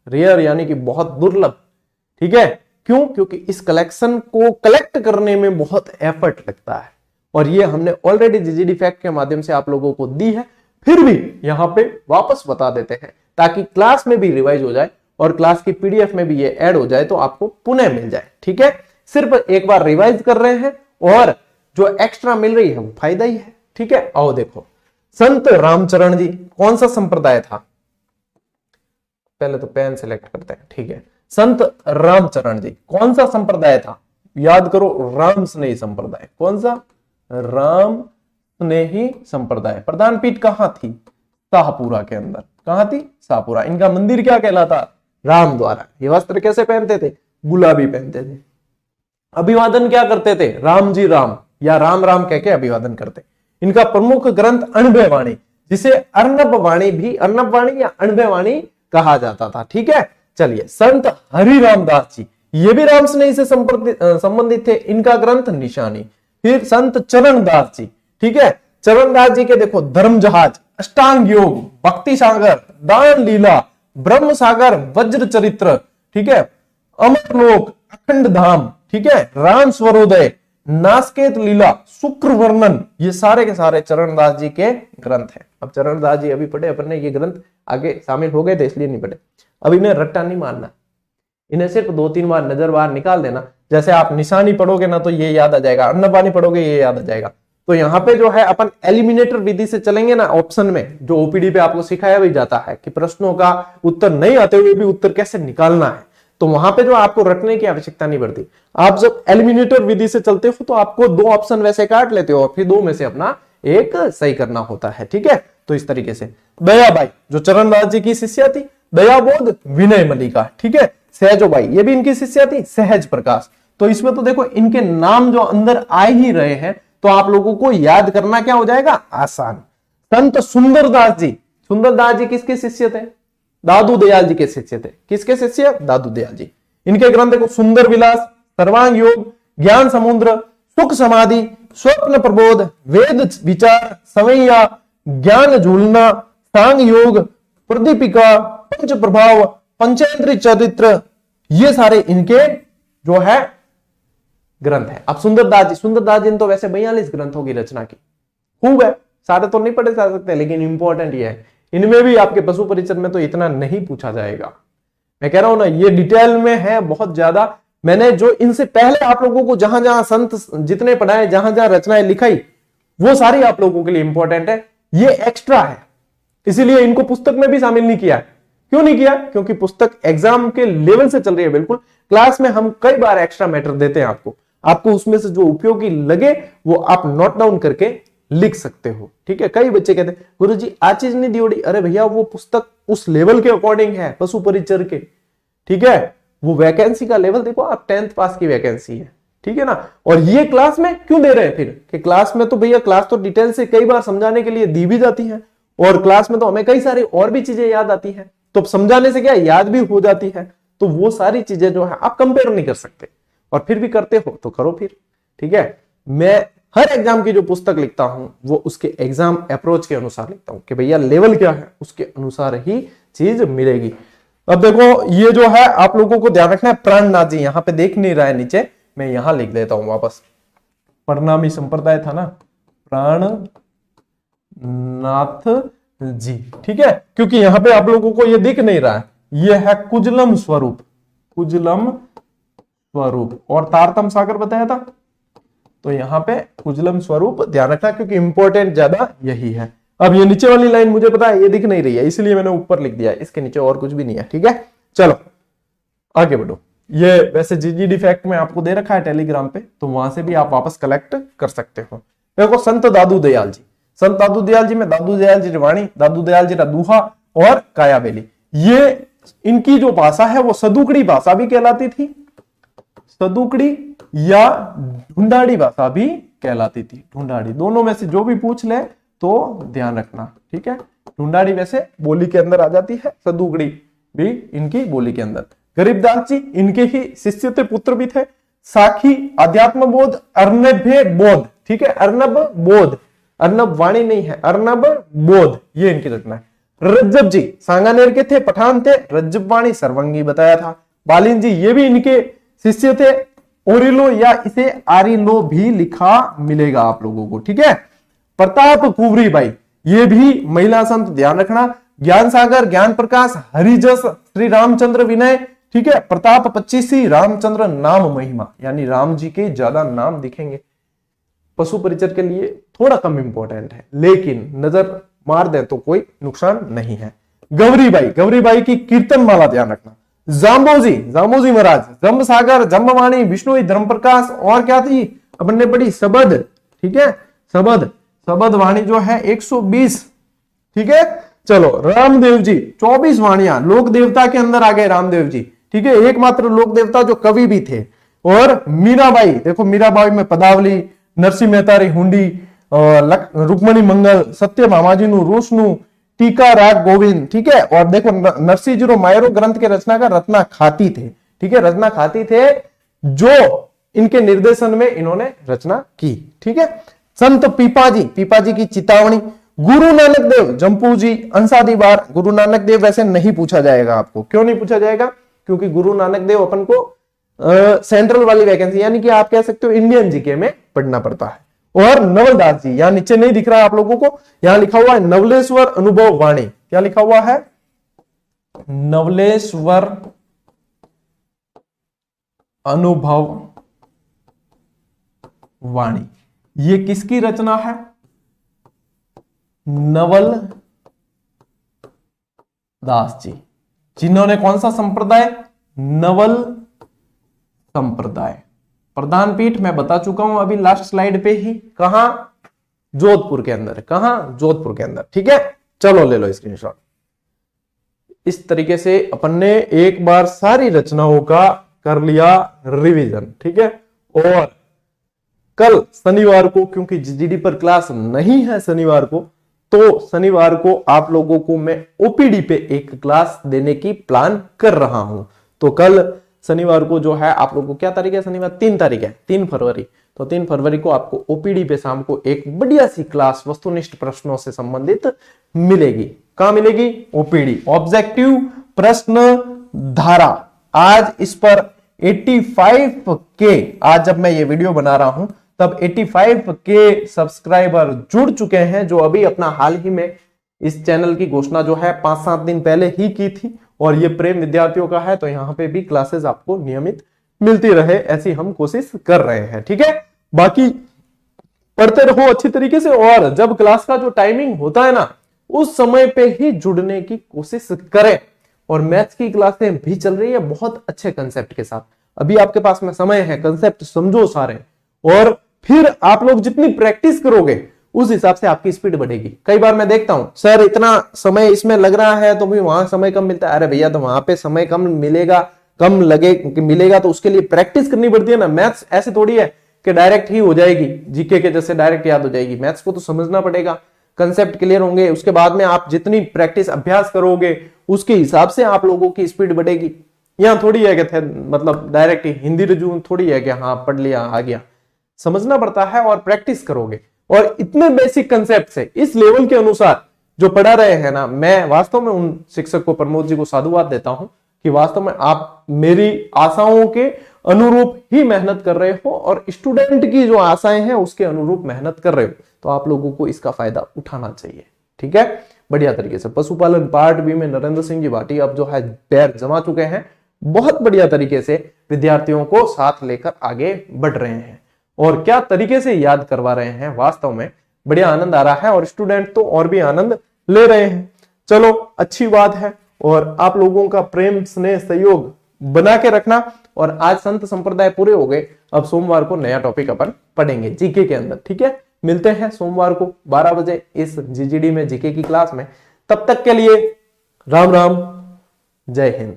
Rare यानी कि बहुत दुर्लभ। ठीक है, क्यों? क्योंकि इस कलेक्शन को कलेक्ट करने में बहुत एफर्ट लगता है और ये हमने ऑलरेडी जीजीडी फैक्ट के माध्यम से आप लोगों को दी है, फिर भी यहां पे वापस बता देते हैं ताकि क्लास में भी रिवाइज हो जाए और क्लास की पीडीएफ में भी ये ऐड हो जाए तो आपको पुनः मिल जाए। ठीक है, सिर्फ एक बार रिवाइज कर रहे हैं और जो एक्स्ट्रा मिल रही है वो फायदा ही है। ठीक है, आओ देखो, संत रामचरण जी कौन सा संप्रदाय था? पहले तो पेन सिलेक्ट करते हैं। ठीक है, संत रामचरण जी कौन सा संप्रदाय था? याद करो, राम स्नेही संप्रदाय। कौन सा? राम स्नेही संप्रदाय। प्रधान पीठ कहां थी? शाहपुरा के अंदर। कहां थी? शाहपुरा। इनका मंदिर क्या कहलाता? राम द्वारा। ये वस्त्र कैसे पहनते थे? गुलाबी पहनते थे। अभिवादन क्या करते थे? राम जी राम या राम राम कह के अभिवादन करते। इनका प्रमुख ग्रंथ अणभय वाणी, जिसे अर्णव वाणी भी, अर्णव वाणी या अणभय वाणी कहा जाता था। ठीक है, चलिए, संत हरिराम दास जी, ये भी राम स्नेही से संबंधित थे। इनका ग्रंथ निशानी। फिर संत चरण दास जी, ठीक है, चरण दास जी के देखो धर्म जहाज, अष्टांग योग, भक्ति सागर, दान लीला, ब्रह्म सागर, वज्र चरित्र, ठीक है, अमर लोक, अखंड धाम, ठीक है, राम स्वरोदय, नासकेत लीला, शुक्र वर्णन, ये सारे के सारे चरणदास जी के ग्रंथ हैं। अब चरणदास जी अभी पढ़े अपन ने, ये ग्रंथ आगे शामिल हो गए थे इसलिए नहीं पढ़े। अब इन्हें रट्टा नहीं मारना, इन्हें सिर्फ 2-3 बार नजर बाहर निकाल देना। जैसे आप निशानी पढ़ोगे ना तो ये याद आ जाएगा, अन्नपानी पढ़ोगे ये याद आ जाएगा। तो यहाँ पे जो है अपन एलिमिनेटर विधि से चलेंगे ना, ऑप्शन में जो ओपीडी पे आपको सिखाया भी जाता है कि प्रश्नों का उत्तर नहीं आते हुए भी उत्तर कैसे निकालना है, तो वहां पे जो आपको रटने की आवश्यकता नहीं पड़ती। आप जब एलिमिनेटर विधि से चलते हो तो आपको 2 ऑप्शन वैसे काट लेते हो और फिर 2 में से अपना एक सही करना होता है। ठीक है, तो इस तरीके से दयाबाई जो चरणदास जी की शिष्या थी, दयाबोध विनय मल्लिका, ठीक है, सहजोबाई ये भी इनकी शिष्या थी, सहज प्रकाश। तो इसमें तो देखो इनके नाम जो अंदर आ ही रहे हैं तो आप लोगों को याद करना क्या हो जाएगा? आसान। संत सुंदरदास जी, सुंदरदास जी किसके शिष्य थे? दादू दयाल जी के शिष्य थे। किसके शिष्य? दादू दयाल जी। इनके ग्रंथ देखो सुंदर विलास, सर्वांग योग, ज्ञान समुद्र, सुख समाधि, स्वप्न प्रबोध, वेद विचार, सवैया, ज्ञान झूलना, सांग योग, प्रदीपिका, पंच प्रभाव, पंचेंद्रिय चरित्र, ये सारे इनके जो है ग्रंथ है। अब सुंदरदास जी ने तो वैसे 42 ग्रंथों की रचना की, खूब है, सारे तो नहीं पढ़े जा सकते लेकिन इंपॉर्टेंट ये है। इनमें भी आपके पशु परिचय में तो इतना नहीं पूछा जाएगा, मैं कह रहा हूं ना, ये डिटेल में है बहुत ज्यादा। मैंने जो इनसे पहले आप लोगों को जहां जहां संत जितने पढ़ाए, जहां जहां रचनाएं लिखाई, वो सारी आप लोगों के लिए इंपॉर्टेंट है, ये एक्स्ट्रा है, इसीलिए इनको पुस्तक में भी शामिल नहीं किया। क्यों नहीं किया? क्योंकि पुस्तक एग्जाम के लेवल से चल रही है। बिल्कुल, क्लास में हम कई बार एक्स्ट्रा मैटर देते हैं आपको उसमें से जो उपयोगी लगे वो आप नोट डाउन करके लिख सकते हो। ठीक है, कई बच्चे कहते हैं गुरुजी आ चीज नहीं दी होड़ी, अरे भैया वो पुस्तक उस लेवल के अकॉर्डिंग है, पशु परिचर के, ठीक है, वो वैकेंसी का लेवल देखो, आप 10th पास की वैकेंसी है, ठीक है ना। और ये क्लास में क्यों दे रहे हैं फिर कि क्लास में तो भैया क्लास तो डिटेल से कई बार समझाने के लिए दी भी जाती है और क्लास में तो हमें कई सारी और भी चीजें याद आती है, तो समझाने से क्या याद भी हो जाती है। तो वो सारी चीजें जो है आप कंपेयर नहीं कर सकते और फिर भी करते हो तो करो फिर। ठीक है, मैं हर एग्जाम की जो पुस्तक लिखता हूं वो उसके एग्जाम अप्रोच के अनुसार लिखता हूं कि भैया लेवल क्या है उसके अनुसार ही चीज मिलेगी। अब देखो ये जो है आप लोगों को ध्यान रखना है, प्राणनाथ जी यहाँ पे देख नहीं रहा है नीचे, मैं यहां लिख देता हूं वापस, प्रणामी संप्रदाय था ना, प्राणनाथ जी, ठीक है, क्योंकि यहां पे आप लोगों को ये दिख नहीं रहा है, ये है कुजलम स्वरूप, कुजलम स्वरूप, और तारतम सागर बताया था, तो यहां पे कुजलम स्वरूप ध्यान रखना क्योंकि इंपॉर्टेंट ज्यादा यही है। अब ये नीचे वाली लाइन मुझे पता है ये दिख नहीं रही है, इसलिए मैंने ऊपर लिख दिया, इसके नीचे और कुछ भी नहीं है। ठीक है, चलो आगे बढ़ो। ये वैसे जीजीडी फैक्ट में आपको दे रखा है टेलीग्राम पे, तो वहां से भी आप वापस कलेक्ट कर सकते हो। देखो संत दादू दयाल जी, संत दादू दयाल जी में दादू दयाल जी वाणी, दादू दयाल जी दूहा और कायाबेली, ये इनकी जो भाषा है वो सदुकड़ी भाषा भी कहलाती थी, सदुकड़ी या ढूंढाड़ी भाषा भी कहलाती थी। ढूंढाड़ी दोनों में से जो भी पूछ ले तो ध्यान रखना। ठीक है, ढूंढाड़ी वैसे बोली के अंदर आ जाती है, सदुकड़ी भी इनकी बोली के अंदर। गरीबदास जी इनके ही शिष्य थे, पुत्र भी थे। साखी, अध्यात्म बोध, अर्नभ्य बोध, ठीक है, अर्नब बोध, अर्नब वाणी नहीं है, अर्नब बोध, ये इनकी रचना है। रज्जब जी सांगानेर के थे, पठान थे। रज्जब वाणी सर्वंगी बताया था। बालिन जी ये भी इनके शिष्य थे। ओरिलो या इसे आरिलो भी लिखा मिलेगा आप लोगों को, ठीक है। प्रताप कुंवरी बाई ये भी महिला संत, ध्यान रखना। ज्ञान सागर, ज्ञान प्रकाश, हरिजस, श्री रामचंद्र विनय, ठीक है। प्रताप 25, रामचंद्र नाम महिमा, यानी राम जी के ज्यादा नाम दिखेंगे। पशु परिचर के लिए थोड़ा कम इंपॉर्टेंट है, लेकिन नजर मार दे तो कोई नुकसान नहीं है। गौरीबाई की कीर्तन माला ध्यान रखना। जाम्बोजी महाराज, जम्ब सागर, जम्बवाणी, विष्णु धर्म प्रकाश, और क्या थी अपन ने पढ़ी, सबद, ठीक है। सबद वाणी जो है 120, ठीक है। चलो रामदेव जी 24 वाणियां, लोक देवता के अंदर आ गए रामदेव जी, ठीक है। एकमात्र लोक देवता जो कवि भी थे। और मीराबाई, देखो मीराबाई में पदावली, नरसिंह मेहता री हुंडी, रुक्मणी मंगल, सत्य मामाजी नु रोशनु, टीका राग गोविंद, ठीक है। और देखो नरसिंह जी मायरो ग्रंथ के रचनाकार रत्ना खाती थे, ठीक है। रचना खाती थे जो इनके निर्देशन में इन्होंने रचना की, ठीक है। संत पीपाजी की चितावनी। गुरु नानक देव, जम्पू जी, अंसादी बार। गुरु नानक देव वैसे नहीं पूछा जाएगा आपको, क्यों नहीं पूछा जाएगा, क्योंकि गुरु नानक देव अपन को सेंट्रल वाली वैकेंसी, यानी कि आप कह सकते हो इंडियन जीके में पढ़ना पड़ता है। और नवलदास जी, यहां नीचे नहीं दिख रहा है आप लोगों को, यहां लिखा हुआ है नवलेश्वर अनुभव वाणी। क्या लिखा हुआ है, नवलेश्वर अनुभव वाणी। ये किसकी रचना है, नवल दास जी, जिन्होंने कौन सा संप्रदाय, नवल संप्रदाय। प्रधान पीठ मैं बता चुका हूं अभी लास्ट स्लाइड पे ही, कहां, जोधपुर के अंदर, कहां, जोधपुर के अंदर, ठीक है। चलो ले लो स्क्रीनशॉट। इस तरीके से अपन ने एक बार सारी रचनाओं का कर लिया रिवीजन, ठीक है। और कल शनिवार को, क्योंकि जीजीडी पर क्लास नहीं है शनिवार को, तो शनिवार को आप लोगों को मैं ओपीडी पे एक क्लास देने की प्लान कर रहा हूं। तो कल शनिवार को जो है आप लोगों को, क्या तारीख है शनिवार, 3 तारीख है, 3 फरवरी। तो 3 फरवरी को आपको ओपीडी पे शाम को एक बढ़िया सी क्लास वस्तुनिष्ठ प्रश्नों से संबंधित मिलेगी। कहां मिलेगी, ओपीडी, ऑब्जेक्टिव प्रश्न धारा। आज इस पर 85 के, आज जब मैं ये वीडियो बना रहा हूं तब 85 के सब्सक्राइबर जुड़ चुके हैं, जो अभी अपना हाल ही में इस चैनल की घोषणा जो है 5-7 दिन पहले ही की थी। और ये प्रेम विद्यार्थियों का है, तो यहाँ पे भी क्लासेस आपको नियमित मिलती रहे, ऐसी हम कोशिश कर रहे हैं, ठीक है। बाकी पढ़ते रहो अच्छी तरीके से, और जब क्लास का जो टाइमिंग होता है ना, उस समय पे ही जुड़ने की कोशिश करें। और मैथ्स की क्लासें भी चल रही है बहुत अच्छे कंसेप्ट के साथ। अभी आपके पास में समय है, कंसेप्ट समझो सारे, और फिर आप लोग जितनी प्रैक्टिस करोगे उस हिसाब से आपकी स्पीड बढ़ेगी। कई बार मैं देखता हूं, सर इतना समय इसमें लग रहा है तो भी वहां समय कम मिलता है। अरे भैया, तो वहां पे समय कम मिलेगा, कम मिलेगा तो उसके लिए प्रैक्टिस करनी पड़ती है ना। मैथ्स ऐसे थोड़ी है कि डायरेक्ट ही हो जाएगी, जीके के जैसे डायरेक्ट याद हो जाएगी। मैथ्स को तो समझना पड़ेगा, कंसेप्ट क्लियर होंगे, उसके बाद में आप जितनी प्रैक्टिस अभ्यास करोगे उसके हिसाब से आप लोगों की स्पीड बढ़ेगी। यहाँ थोड़ी है कि मतलब डायरेक्ट हिंदी रिज्यूम थोड़ी है कि हाँ पढ़ लिया आ गया, समझना पड़ता है और प्रैक्टिस करोगे। और इतने बेसिक कंसेप्ट से इस लेवल के अनुसार जो पढ़ा रहे हैं ना, मैं वास्तव में उन शिक्षक को, प्रमोद जी को साधुवाद देता हूं कि वास्तव में आप मेरी आशाओं के अनुरूप ही मेहनत कर रहे हो, और स्टूडेंट की जो आशाएं हैं उसके अनुरूप मेहनत कर रहे हो। तो आप लोगों को इसका फायदा उठाना चाहिए, ठीक है, बढ़िया तरीके से। पशुपालन पार्ट बी में नरेंद्र सिंह जी भाटी अब जो है पैर जमा चुके हैं, बहुत बढ़िया तरीके से विद्यार्थियों को साथ लेकर आगे बढ़ रहे हैं, और क्या तरीके से याद करवा रहे हैं, वास्तव में बढ़िया आनंद आ रहा है, और स्टूडेंट तो और भी आनंद ले रहे हैं। चलो अच्छी बात है, और आप लोगों का प्रेम स्नेह सहयोग बना के रखना। और आज संत संप्रदाय पूरे हो गए, अब सोमवार को नया टॉपिक अपन पढ़ेंगे जीके के अंदर, ठीक है। मिलते हैं सोमवार को 12 बजे इस जीजीडी में जीके की क्लास में। तब तक के लिए राम राम, जय हिंद।